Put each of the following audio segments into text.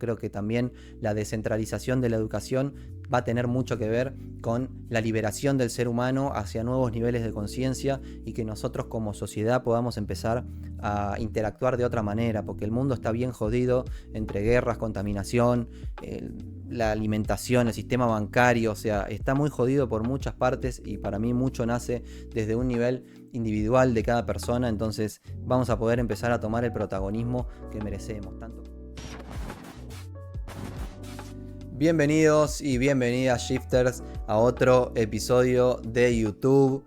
Creo que también la descentralización de la educación va a tener mucho que ver con la liberación del ser humano hacia nuevos niveles de conciencia y que nosotros como sociedad podamos empezar a interactuar de otra manera, porque el mundo está bien jodido entre guerras, contaminación, la alimentación, el sistema bancario, o sea, está muy jodido por muchas partes y para mí mucho nace desde un nivel individual de cada persona, entonces vamos a poder empezar a tomar el protagonismo que merecemos tanto. Bienvenidos y bienvenidas Shifters a otro episodio de YouTube.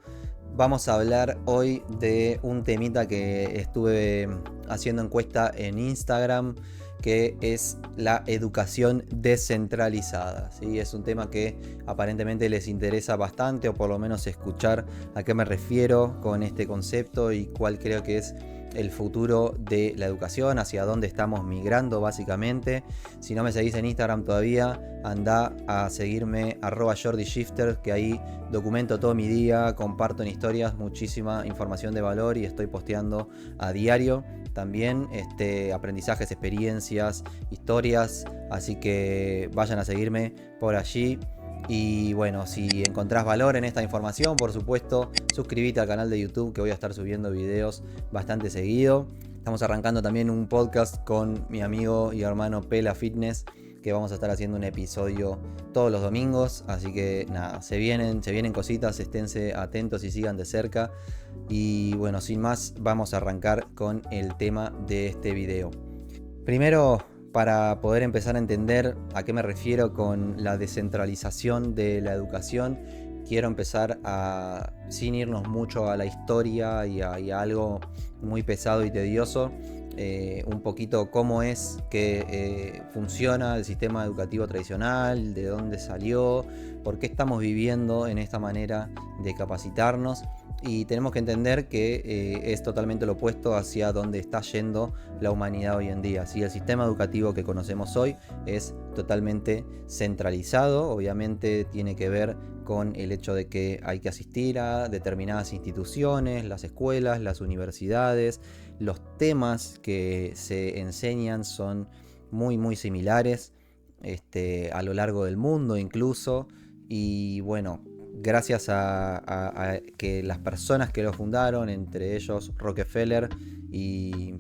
Vamos a hablar hoy de un temita que estuve haciendo encuesta en Instagram, que es la educación descentralizada, ¿sí? Es un tema que aparentemente les interesa bastante, o por lo menos escuchar a qué me refiero con este concepto y cuál creo que es el futuro de la educación, hacia dónde estamos migrando básicamente. Si no me seguís en Instagram todavía, anda a seguirme @JordiShifter, que ahí documento todo mi día, comparto en historias muchísima información de valor y estoy posteando a diario también aprendizajes, experiencias, historias, así que vayan a seguirme por allí. Y bueno, si encontrás valor en esta información, por supuesto, suscríbete al canal de YouTube, que voy a estar subiendo videos bastante seguido. Estamos arrancando también un podcast con mi amigo y hermano Pela Fitness, que vamos a estar haciendo un episodio todos los domingos. Así que nada, se vienen cositas, esténse atentos y sigan de cerca. Y bueno, sin más, vamos a arrancar con el tema de este video. Primero, para poder empezar a entender a qué me refiero con la descentralización de la educación, quiero empezar sin irnos mucho a la historia y a algo muy pesado y tedioso, un poquito cómo es que funciona el sistema educativo tradicional, de dónde salió, por qué estamos viviendo en esta manera de capacitarnos. Y tenemos que entender que es totalmente lo opuesto hacia donde está yendo la humanidad hoy en día. ¿Sí? El sistema educativo que conocemos hoy es totalmente centralizado. Obviamente tiene que ver con el hecho de que hay que asistir a determinadas instituciones, las escuelas, las universidades. Los temas que se enseñan son muy similares a lo largo del mundo incluso. Y bueno, gracias a que las personas que lo fundaron, entre ellos Rockefeller y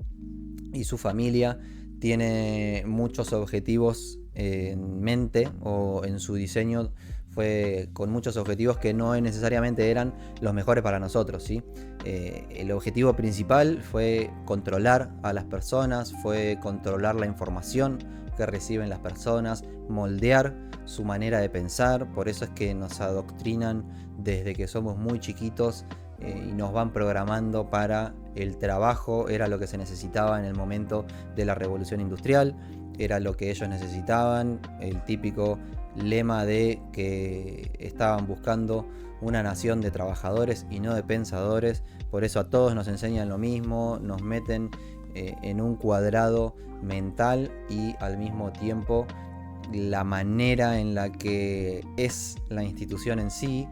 su familia, tiene muchos objetivos en mente, o en su diseño fue con muchos objetivos que no necesariamente eran los mejores para nosotros, ¿sí? El objetivo principal fue controlar a las personas, fue controlar la información que reciben las personas, moldear su manera de pensar. Por eso es que nos adoctrinan desde que somos muy chiquitos y nos van programando para el trabajo. Era lo que se necesitaba en el momento de la revolución industrial, era lo que ellos necesitaban, el típico lema de que estaban buscando una nación de trabajadores y no de pensadores. Por eso a todos nos enseñan lo mismo, nos meten en un cuadrado mental, y al mismo tiempo la manera en la que es la institución en sí,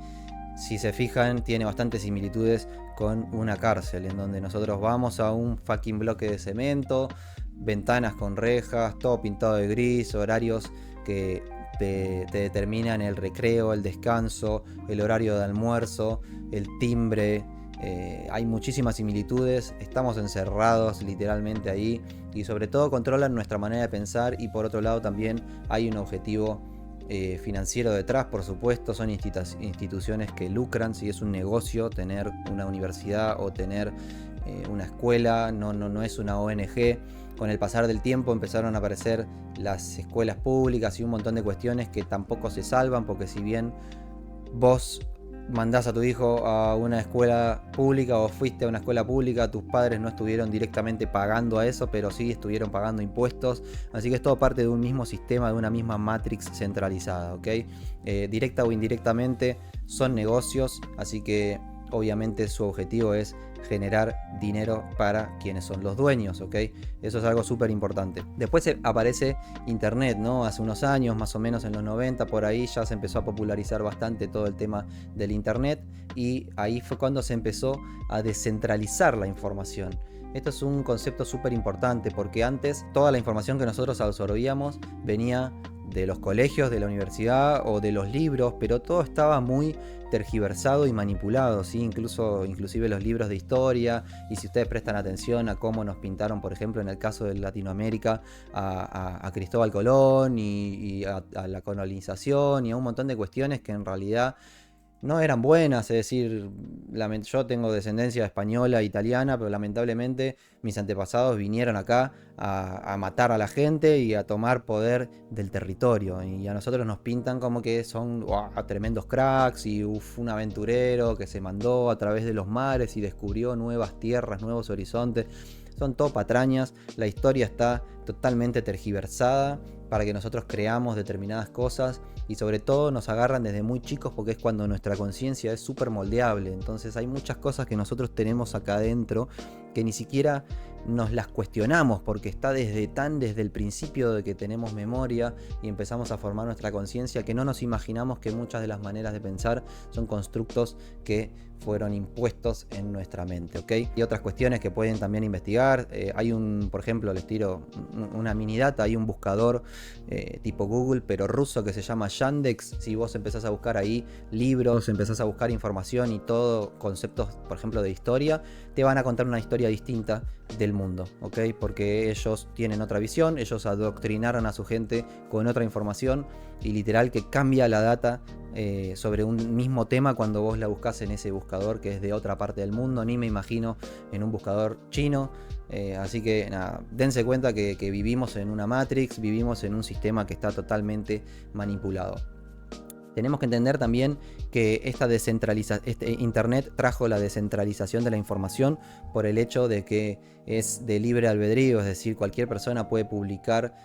si se fijan, tiene bastantes similitudes con una cárcel, en donde nosotros vamos a un fucking bloque de cemento, ventanas con rejas, todo pintado de gris, horarios que te determinan el recreo, el descanso, el horario de almuerzo, el timbre. Hay muchísimas similitudes, estamos encerrados literalmente ahí, y sobre todo controlan nuestra manera de pensar. Y por otro lado también hay un objetivo financiero detrás, por supuesto. Son instituciones que lucran, si es un negocio tener una universidad o tener una escuela, no es una ONG. Con el pasar del tiempo empezaron a aparecer las escuelas públicas y un montón de cuestiones que tampoco se salvan, porque si bien vos mandás a tu hijo a una escuela pública o fuiste a una escuela pública, tus padres no estuvieron directamente pagando a eso, pero sí estuvieron pagando impuestos. Así que es todo parte de un mismo sistema, de una misma matrix centralizada, ¿ok? Directa o indirectamente son negocios, así que obviamente su objetivo es generar dinero para quienes son los dueños, ¿ok? Eso es algo súper importante. Después aparece internet, ¿no? Hace unos años, más o menos en los 90, por ahí ya se empezó a popularizar bastante todo el tema del internet, y ahí fue cuando se empezó a descentralizar la información. Esto es un concepto súper importante porque antes toda la información que nosotros absorbíamos venía de los colegios, de la universidad o de los libros, pero todo estaba muy tergiversado y manipulado, ¿sí? Inclusive los libros de historia, y si ustedes prestan atención a cómo nos pintaron, por ejemplo, en el caso de Latinoamérica, a Cristóbal Colón y a la colonización y a un montón de cuestiones que en realidad no eran buenas, es decir, yo tengo descendencia española, italiana, pero lamentablemente mis antepasados vinieron acá a matar a la gente y a tomar poder del territorio. Y a nosotros nos pintan como que son tremendos cracks y un aventurero que se mandó a través de los mares y descubrió nuevas tierras, nuevos horizontes. Son todo patrañas, la historia está totalmente tergiversada para que nosotros creamos determinadas cosas y sobre todo nos agarran desde muy chicos porque es cuando nuestra conciencia es súper moldeable. Entonces hay muchas cosas que nosotros tenemos acá adentro que ni siquiera nos las cuestionamos porque está desde el principio de que tenemos memoria y empezamos a formar nuestra conciencia que no nos imaginamos que muchas de las maneras de pensar son constructos que fueron impuestos en nuestra mente, ¿ok? Y otras cuestiones que pueden también investigar. Hay por ejemplo, les tiro una mini data, hay un buscador tipo Google, pero ruso, que se llama Yandex. Si vos empezás a buscar ahí libros, empezás a buscar información y todo, conceptos, por ejemplo, de historia, te van a contar una historia distinta del mundo, ¿ok? Porque ellos tienen otra visión, ellos adoctrinaron a su gente con otra información y literal que cambia la data sobre un mismo tema cuando vos la buscas en ese buscador que es de otra parte del mundo. Ni me imagino en un buscador chino. Así que nada, dense cuenta que vivimos en una Matrix, vivimos en un sistema que está totalmente manipulado. Tenemos que entender también que Internet trajo la descentralización de la información por el hecho de que es de libre albedrío, es decir, cualquier persona puede publicar,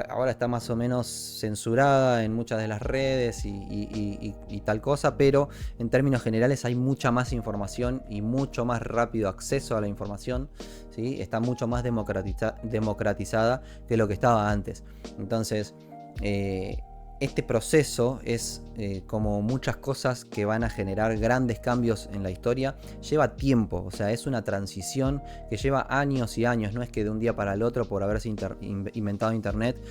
ahora está más o menos censurada en muchas de las redes y tal cosa, pero en términos generales hay mucha más información y mucho más rápido acceso a la información, ¿sí? Está mucho más democratizada que lo que estaba antes. Entonces, este proceso es como muchas cosas que van a generar grandes cambios en la historia, lleva tiempo, o sea, es una transición que lleva años y años, no es que de un día para el otro por haberse inventado Internet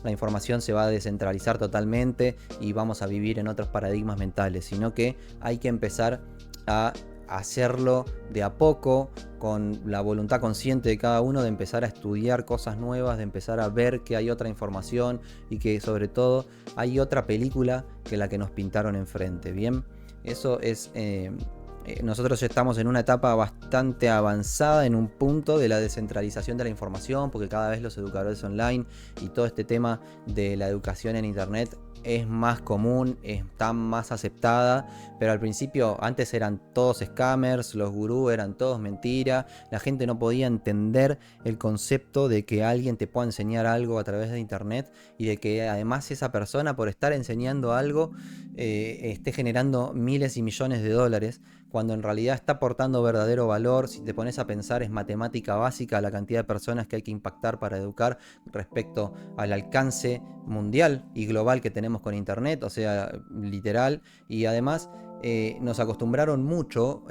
la información se va a descentralizar totalmente y vamos a vivir en otros paradigmas mentales, sino que hay que empezar a hacerlo de a poco, con la voluntad consciente de cada uno de empezar a estudiar cosas nuevas, de empezar a ver que hay otra información y que sobre todo hay otra película que la que nos pintaron enfrente. Bien, eso es... nosotros ya estamos en una etapa bastante avanzada, en un punto de la descentralización de la información, porque cada vez los educadores online y todo este tema de la educación en Internet es más común, está más aceptada, pero al principio antes eran todos scammers, los gurús eran todos mentira, la gente no podía entender el concepto de que alguien te pueda enseñar algo a través de Internet y de que además esa persona por estar enseñando algo esté generando miles y millones de dólares, cuando en realidad está aportando verdadero valor. Si te pones a pensar, es matemática básica la cantidad de personas que hay que impactar para educar respecto al alcance mundial y global que tenemos con Internet, o sea, literal. Y además nos acostumbraron mucho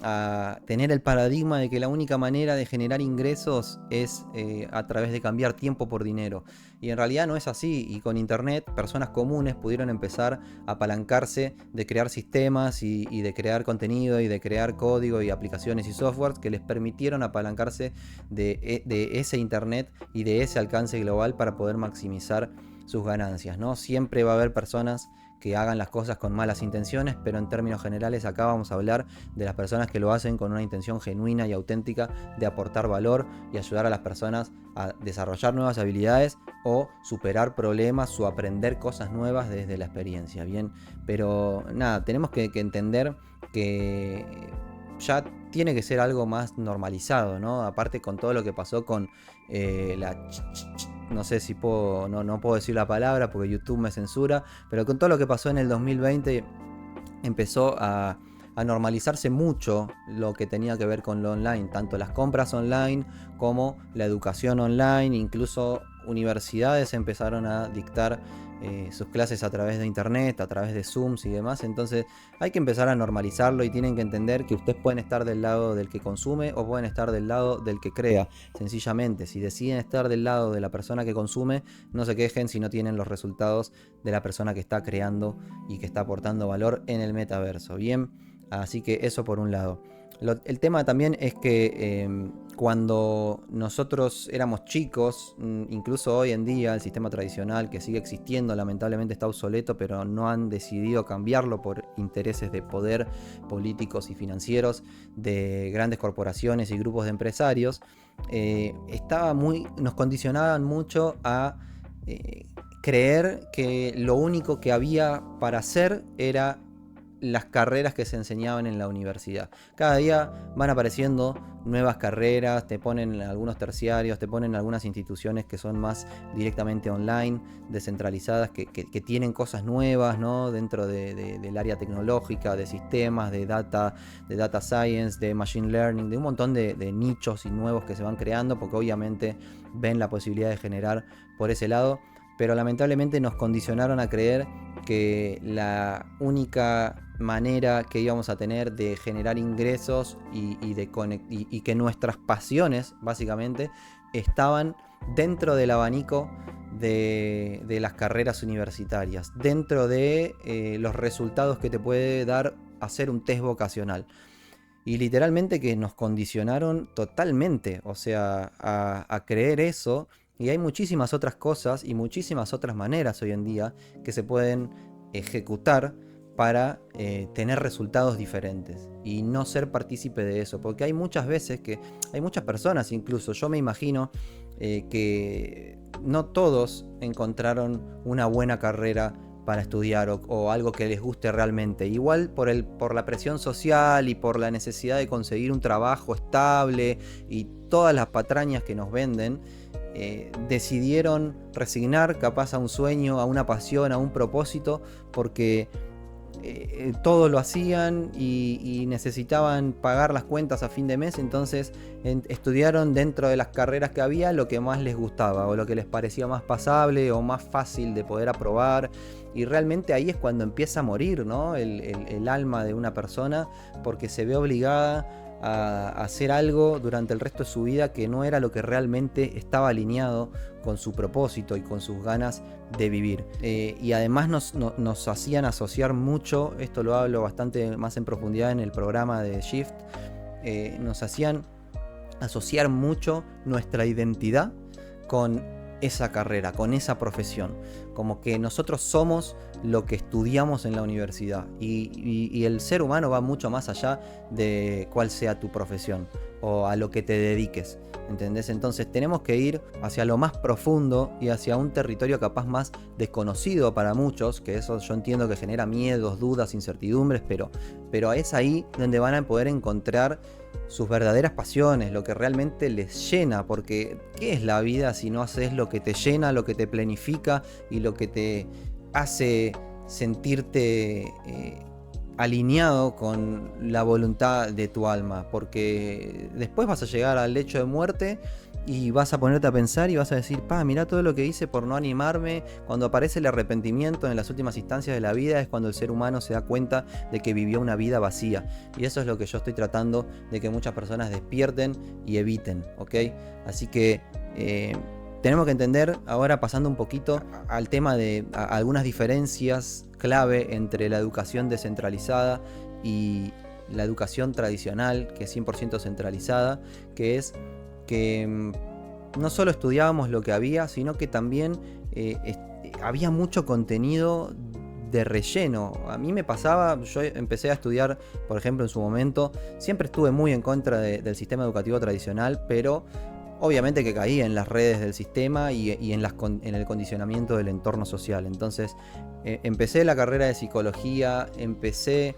a tener el paradigma de que la única manera de generar ingresos es a través de cambiar tiempo por dinero. Y en realidad no es así, y con Internet personas comunes pudieron empezar a apalancarse de crear sistemas y de crear contenido y de crear código y aplicaciones y softwares que les permitieron apalancarse de ese Internet y de ese alcance global para poder maximizar sus ganancias, ¿no? Siempre va a haber personas que hagan las cosas con malas intenciones, pero en términos generales acá vamos a hablar de las personas que lo hacen con una intención genuina y auténtica de aportar valor y ayudar a las personas a desarrollar nuevas habilidades o superar problemas o aprender cosas nuevas desde la experiencia, ¿bien? Pero nada, tenemos que entender que ya tiene que ser algo más normalizado, ¿no? Aparte con todo lo que pasó con no sé si puedo, no puedo decir la palabra porque YouTube me censura, pero con todo lo que pasó en el 2020 empezó a normalizarse mucho lo que tenía que ver con lo online, tanto las compras online como la educación online, incluso universidades empezaron a dictar sus clases a través de internet, a través de Zooms y demás. Entonces hay que empezar a normalizarlo y tienen que entender que ustedes pueden estar del lado del que consume o pueden estar del lado del que crea. Sencillamente, si deciden estar del lado de la persona que consume, no se quejen si no tienen los resultados de la persona que está creando y que está aportando valor en el metaverso. Bien, así que eso por un lado. El tema también es que cuando nosotros éramos chicos, incluso hoy en día el sistema tradicional que sigue existiendo lamentablemente está obsoleto, pero no han decidido cambiarlo por intereses de poder políticos y financieros de grandes corporaciones y grupos de empresarios. Nos condicionaban mucho a creer que lo único que había para hacer era las carreras que se enseñaban en la universidad. Cada día van apareciendo nuevas carreras, te ponen algunos terciarios, te ponen algunas instituciones que son más directamente online, descentralizadas, que tienen cosas nuevas, ¿no? Dentro del área tecnológica, de sistemas, de data science, de machine learning, de un montón de nichos y nuevos que se van creando, porque obviamente ven la posibilidad de generar por ese lado. Pero lamentablemente nos condicionaron a creer que la única manera que íbamos a tener de generar ingresos y que nuestras pasiones básicamente estaban dentro del abanico de las carreras universitarias, dentro de los resultados que te puede dar hacer un test vocacional. Y literalmente que nos condicionaron totalmente, o sea, a creer eso. Y hay muchísimas otras cosas y muchísimas otras maneras hoy en día que se pueden ejecutar para tener resultados diferentes y no ser partícipe de eso. Porque hay muchas veces que hay muchas personas, incluso yo me imagino que no todos encontraron una buena carrera para estudiar o algo que les guste realmente. Igual por la presión social y por la necesidad de conseguir un trabajo estable y todas las patrañas que nos venden, decidieron resignar capaz a un sueño, a una pasión, a un propósito, porque todo lo hacían y necesitaban pagar las cuentas a fin de mes. Entonces estudiaron dentro de las carreras que había lo que más les gustaba o lo que les parecía más pasable o más fácil de poder aprobar. Y realmente ahí es cuando empieza a morir, ¿no? el alma de una persona, porque se ve obligada a hacer algo durante el resto de su vida que no era lo que realmente estaba alineado con su propósito y con sus ganas de vivir. Y además nos hacían asociar mucho, esto lo hablo bastante más en profundidad en el programa de Shift, nos hacían asociar mucho nuestra identidad con esa carrera, con esa profesión, como que nosotros somos lo que estudiamos en la universidad y el ser humano va mucho más allá de cuál sea tu profesión o a lo que te dediques, ¿entendés? Entonces tenemos que ir hacia lo más profundo y hacia un territorio capaz más desconocido para muchos, que eso yo entiendo que genera miedos, dudas, incertidumbres, pero es ahí donde van a poder encontrar sus verdaderas pasiones, lo que realmente les llena, porque ¿qué es la vida si no haces lo que te llena, lo que te planifica y lo que te hace sentirte alineado con la voluntad de tu alma? Porque después vas a llegar al lecho de muerte y vas a ponerte a pensar y vas a decir, mirá todo lo que hice por no animarme. Cuando aparece el arrepentimiento en las últimas instancias de la vida es cuando el ser humano se da cuenta de que vivió una vida vacía. Y eso es lo que yo estoy tratando de que muchas personas despierten y eviten, ¿ok? Así que tenemos que entender, ahora pasando un poquito al tema de algunas diferencias clave entre la educación descentralizada y la educación tradicional, que es 100% centralizada, que es que no solo estudiábamos lo que había, sino que también había mucho contenido de relleno. A mí me pasaba, yo empecé a estudiar, por ejemplo, en su momento, siempre estuve muy en contra del sistema educativo tradicional, pero obviamente que caí en las redes del sistema y en el condicionamiento del entorno social. Entonces empecé la carrera de psicología, empecé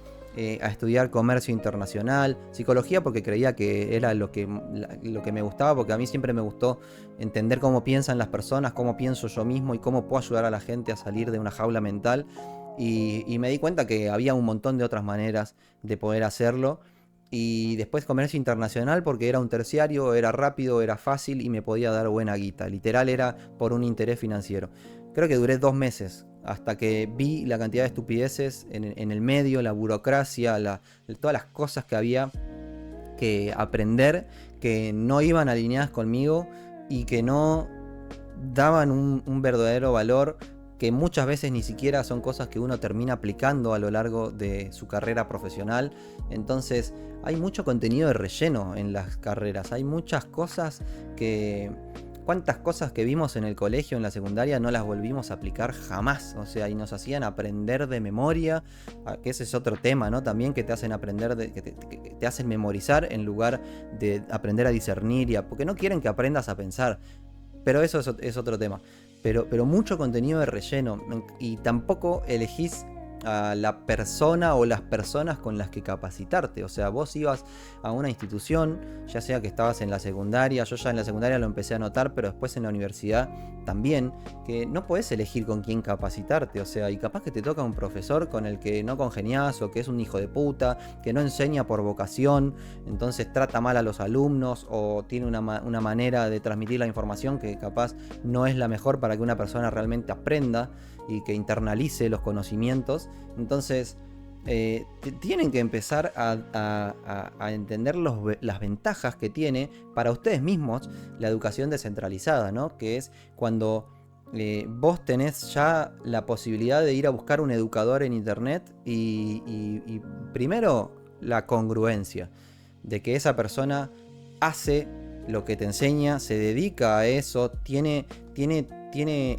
a estudiar comercio internacional, psicología porque creía que era lo que me gustaba, porque a mí siempre me gustó entender cómo piensan las personas, cómo pienso yo mismo y cómo puedo ayudar a la gente a salir de una jaula mental. Y me di cuenta que había un montón de otras maneras de poder hacerlo. y después comercio internacional porque era un terciario, era rápido, era fácil y me podía dar buena guita. Literal era por un interés financiero. Creo que duré 2 meses hasta que vi la cantidad de estupideces en el medio, la burocracia, todas las cosas que había que aprender que no iban alineadas conmigo y que no daban un verdadero valor, que muchas veces ni siquiera son cosas que uno termina aplicando a lo largo de su carrera profesional. Entonces hay mucho contenido de relleno en las carreras, hay muchas cosas que... ¿Cuántas cosas que vimos en el colegio, en la secundaria, no las volvimos a aplicar jamás? O sea, y nos hacían aprender de memoria, que ese es otro tema, ¿no? También que te hacen aprender, que te hacen memorizar en lugar de aprender a discernir, porque no quieren que aprendas a pensar. Pero eso es otro tema. Pero mucho contenido de relleno. Y tampoco elegís a la persona o las personas con las que capacitarte. O sea, vos ibas a una institución, ya sea que estabas en la secundaria, yo ya en la secundaria lo empecé a notar, pero después en la universidad también, que no podés elegir con quién capacitarte. O sea, y capaz que te toca un profesor con el que no congeniás, o que es un hijo de puta, que no enseña por vocación, entonces trata mal a los alumnos, o tiene una manera de transmitir la información que capaz no es la mejor para que una persona realmente aprenda y que internalice los conocimientos. Entonces tienen que empezar a entender las ventajas que tiene para ustedes mismos la educación descentralizada, ¿no? Que es cuando vos tenés ya la posibilidad de ir a buscar un educador en internet y primero la congruencia de que esa persona hace lo que te enseña, se dedica a eso, tiene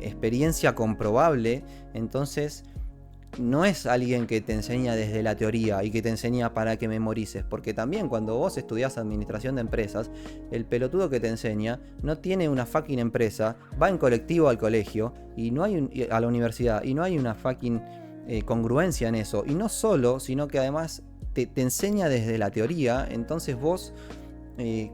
experiencia comprobable. Entonces no es alguien que te enseña desde la teoría y que te enseña para que memorices, porque también cuando vos estudiás administración de empresas, el pelotudo que te enseña no tiene una fucking empresa, va en colectivo al colegio y no hay a la universidad, y no hay una fucking congruencia en eso. Y no solo, sino que además te enseña desde la teoría. Entonces vos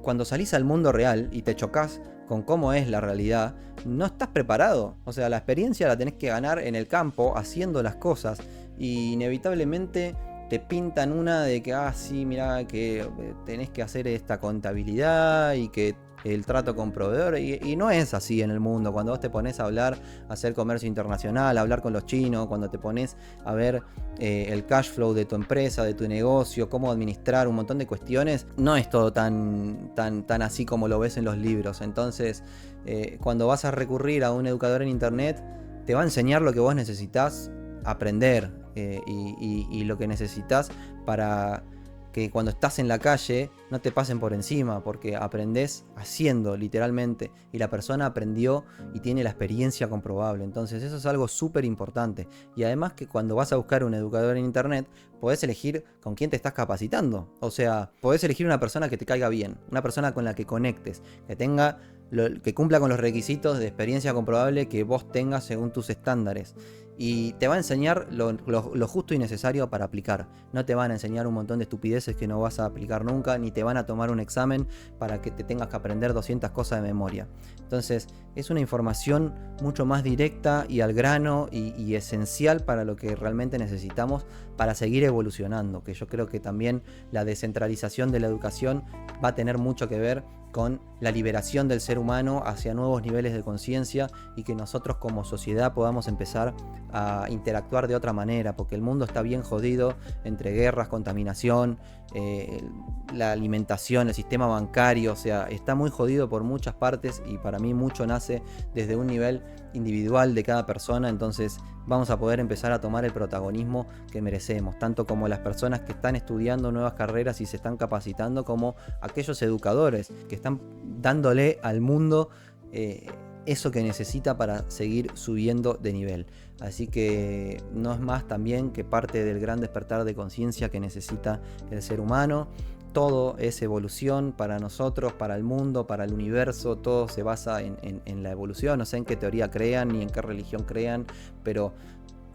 cuando salís al mundo real y te chocas con cómo es la realidad, no estás preparado. O sea, la experiencia la tenés que ganar en el campo, haciendo las cosas, y inevitablemente te pintan una de que, sí, mirá, que tenés que hacer esta contabilidad y que el trato con proveedores, y no es así en el mundo. Cuando vos te pones a hablar, a hacer comercio internacional, a hablar con los chinos, cuando te pones a ver el cash flow de tu empresa, de tu negocio, cómo administrar un montón de cuestiones, no es todo tan así como lo ves en los libros. Entonces, cuando vas a recurrir a un educador en internet, te va a enseñar lo que vos necesitas aprender, y lo que necesitas para que cuando estás en la calle no te pasen por encima, porque aprendés haciendo, literalmente, y la persona aprendió y tiene la experiencia comprobable. Entonces eso es algo súper importante. Y además que cuando vas a buscar un educador en internet, podés elegir con quién te estás capacitando. O sea, podés elegir una persona que te caiga bien, una persona con la que conectes, que tenga que cumpla con los requisitos de experiencia comprobable que vos tengas según tus estándares. Y te va a enseñar lo justo y necesario para aplicar. No te van a enseñar un montón de estupideces que no vas a aplicar nunca, ni te van a tomar un examen para que te tengas que aprender 200 cosas de memoria. Entonces es una información mucho más directa y al grano, y esencial para lo que realmente necesitamos para seguir evolucionando. Que yo creo que también la descentralización de la educación va a tener mucho que ver con la liberación del ser humano hacia nuevos niveles de conciencia, y que nosotros como sociedad podamos empezar a interactuar de otra manera, porque el mundo está bien jodido entre guerras, contaminación, la alimentación, el sistema bancario. O sea, está muy jodido por muchas partes, y para mí mucho nace desde un nivel individual de cada persona. Entonces vamos a poder empezar a tomar el protagonismo que merecemos, tanto como las personas que están estudiando nuevas carreras y se están capacitando, como aquellos educadores que están dándole al mundo eso que necesita para seguir subiendo de nivel. Así que no es más también que parte del gran despertar de conciencia que necesita el ser humano. Todo es evolución para nosotros, para el mundo, para el universo. Todo se basa en la evolución. No sé en qué teoría crean ni en qué religión crean, pero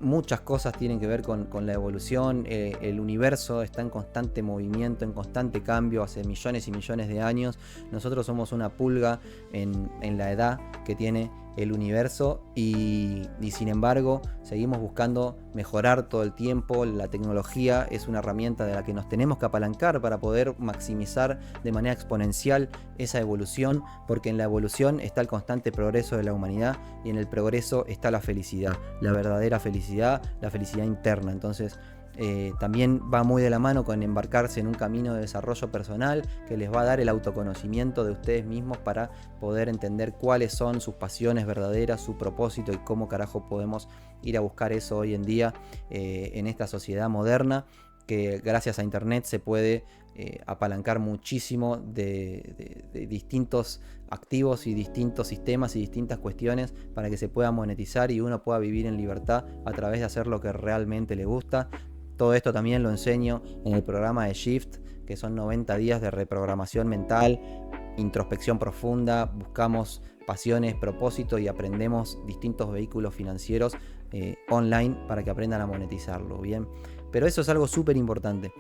muchas cosas tienen que ver con la evolución. El universo está en constante movimiento, en constante cambio hace millones y millones de años. Nosotros somos una pulga en la edad que tiene el universo y sin embargo seguimos buscando mejorar todo el tiempo. La tecnología es una herramienta de la que nos tenemos que apalancar para poder maximizar de manera exponencial esa evolución, porque en la evolución está el constante progreso de la humanidad y en el progreso está la felicidad, la verdadera felicidad, la felicidad interna. Entonces también va muy de la mano con embarcarse en un camino de desarrollo personal que les va a dar el autoconocimiento de ustedes mismos para poder entender cuáles son sus pasiones verdaderas, su propósito y cómo carajo podemos ir a buscar eso hoy en día en esta sociedad moderna, que gracias a internet se puede apalancar muchísimo de distintos activos y distintos sistemas y distintas cuestiones para que se pueda monetizar y uno pueda vivir en libertad a través de hacer lo que realmente le gusta. Todo esto también lo enseño en el programa de Shift, que son 90 días de reprogramación mental, introspección profunda, buscamos pasiones, propósito y aprendemos distintos vehículos financieros online para que aprendan a monetizarlo, ¿bien? Pero eso es algo súper importante.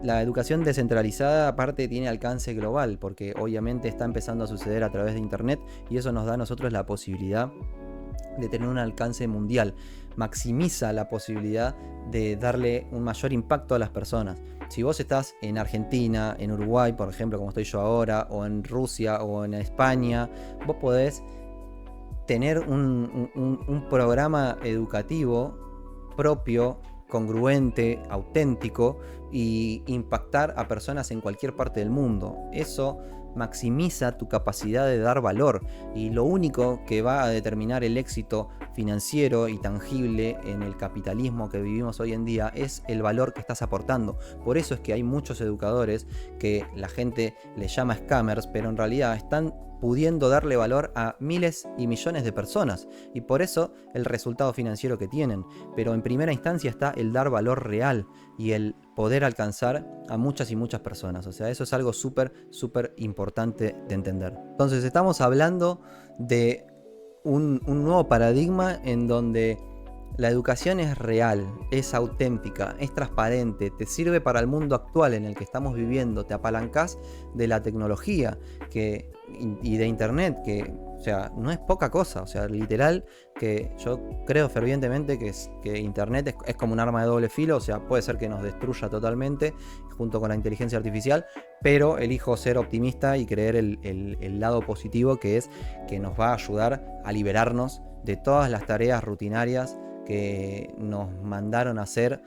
La educación descentralizada aparte tiene alcance global, porque obviamente está empezando a suceder a través de internet y eso nos da a nosotros la posibilidad de tener un alcance mundial. Maximiza la posibilidad de darle un mayor impacto a las personas. Si vos estás en Argentina, en Uruguay, por ejemplo, como estoy yo ahora, o en Rusia, o en España, vos podés tener un programa educativo propio, congruente, auténtico y impactar a personas en cualquier parte del mundo. Eso maximiza tu capacidad de dar valor y lo único que va a determinar el éxito financiero y tangible en el capitalismo que vivimos hoy en día es el valor que estás aportando. Por eso es que hay muchos educadores que la gente les llama scammers, pero en realidad están pudiendo darle valor a miles y millones de personas y por eso el resultado financiero que tienen. Pero en primera instancia está el dar valor real y el poder alcanzar a muchas y muchas personas. O sea, eso es algo súper importante de entender. Entonces estamos hablando de un nuevo paradigma en donde la educación es real, es auténtica, es transparente, te sirve para el mundo actual en el que estamos viviendo, te apalancás de la tecnología y de internet, que o sea, no es poca cosa, o sea, literal, que yo creo fervientemente que internet es como un arma de doble filo, o sea, puede ser que nos destruya totalmente junto con la inteligencia artificial, pero elijo ser optimista y creer el lado positivo, que es que nos va a ayudar a liberarnos de todas las tareas rutinarias que nos mandaron a hacer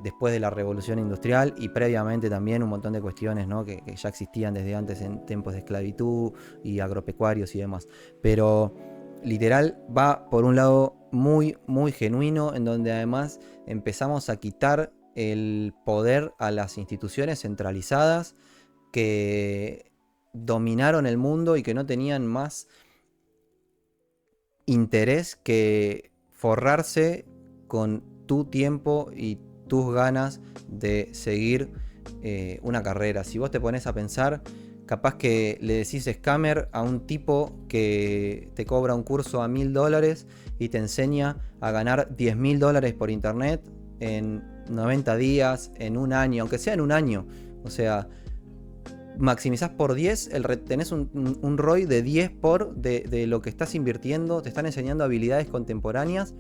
después de la revolución industrial y previamente también un montón de cuestiones, ¿no? que ya existían desde antes en tiempos de esclavitud y agropecuarios y demás. Pero literal va por un lado muy genuino, en donde además empezamos a quitar el poder a las instituciones centralizadas que dominaron el mundo y que no tenían más interés que forrarse con tu tiempo y tus ganas de seguir una carrera. Si vos te pones a pensar, capaz que le decís scammer a un tipo que te cobra un curso a $1000 y te enseña a ganar $10.000 por internet en 90 días, en un año, aunque sea en un año. O sea, maximizás por 10, tenés un ROI de 10 de lo que estás invirtiendo, te están enseñando habilidades contemporáneas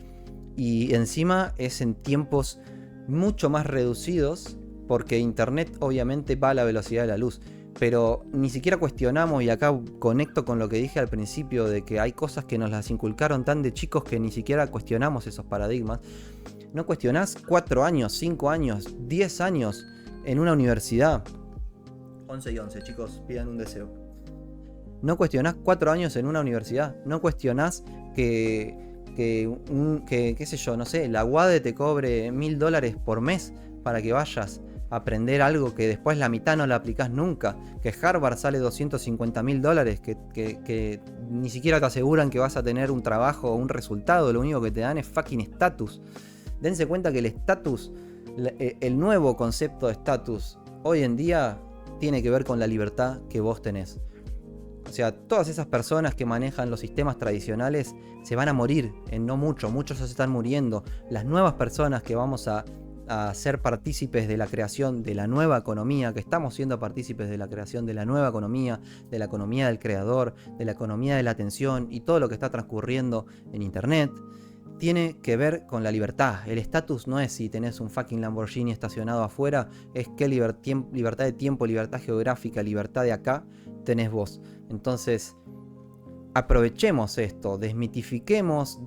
y encima es en tiempos mucho más reducidos, porque internet obviamente va a la velocidad de la luz, pero ni siquiera cuestionamos, y acá conecto con lo que dije al principio, de que hay cosas que nos las inculcaron tan de chicos que ni siquiera cuestionamos esos paradigmas. No cuestionás 4 años, 5 años, 10 años en una universidad. 11 y 11, chicos, pidan un deseo. No cuestionás 4 años en una universidad. No cuestionás que qué sé yo, no sé, la UADE te cobre $1000 por mes para que vayas a aprender algo que después la mitad no la aplicás nunca. Que Harvard sale $250.000, que ni siquiera te aseguran que vas a tener un trabajo o un resultado. Lo único que te dan es fucking estatus. Dense cuenta que el estatus, el nuevo concepto de estatus hoy en día tiene que ver con la libertad que vos tenés. O sea, todas esas personas que manejan los sistemas tradicionales se van a morir en no mucho, muchos ya se están muriendo. Las nuevas personas que vamos a a ser partícipes de la creación de la nueva economía, que estamos siendo partícipes de la creación de la nueva economía, de la economía del creador, de la economía de la atención y todo lo que está transcurriendo en internet, tiene que ver con la libertad. El estatus no es si tenés un fucking Lamborghini estacionado afuera, es qué libertad de tiempo, libertad geográfica, libertad de acá tenés vos. Entonces, aprovechemos esto, desmitifiquemos,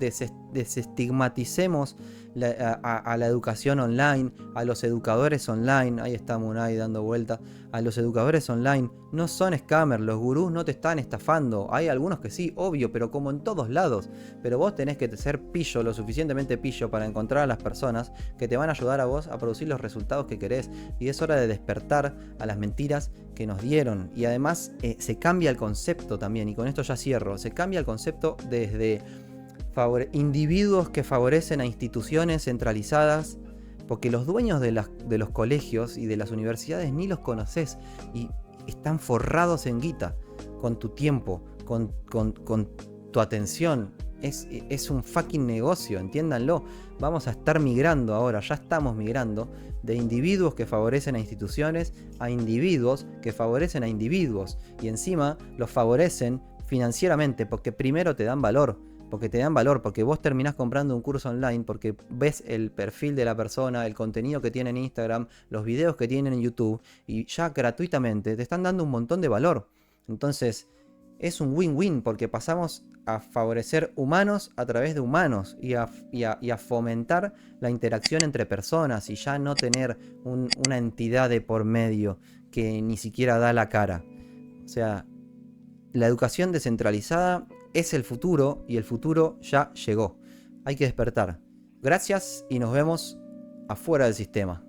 desestigmaticemos a la educación online, a los educadores online. Ahí está Munay dando vuelta. A los educadores online no son scammers, los gurús no te están estafando. Hay algunos que sí, obvio, pero como en todos lados. Pero vos tenés que ser pillo, lo suficientemente pillo para encontrar a las personas que te van a ayudar a vos a producir los resultados que querés. Y es hora de despertar a las mentiras que nos dieron. Y además se cambia el concepto también, y con esto ya cierro, se cambia el concepto desde individuos que favorecen a instituciones centralizadas, porque los dueños de los colegios y de las universidades ni los conoces y están forrados en guita con tu tiempo, con tu atención. Es un fucking negocio, entiéndanlo. Vamos a estar migrando ahora, ya estamos migrando de individuos que favorecen a instituciones a individuos que favorecen a individuos, y encima los favorecen financieramente porque primero te dan valor. Porque vos terminás comprando un curso online porque ves el perfil de la persona, el contenido que tiene en Instagram, los videos que tiene en YouTube, y ya gratuitamente te están dando un montón de valor. Entonces es un win-win porque pasamos a favorecer humanos a través de humanos y a fomentar la interacción entre personas, y ya no tener una entidad de por medio que ni siquiera da la cara. O sea, la educación descentralizada es el futuro, y el futuro ya llegó. Hay que despertar. Gracias y nos vemos afuera del sistema.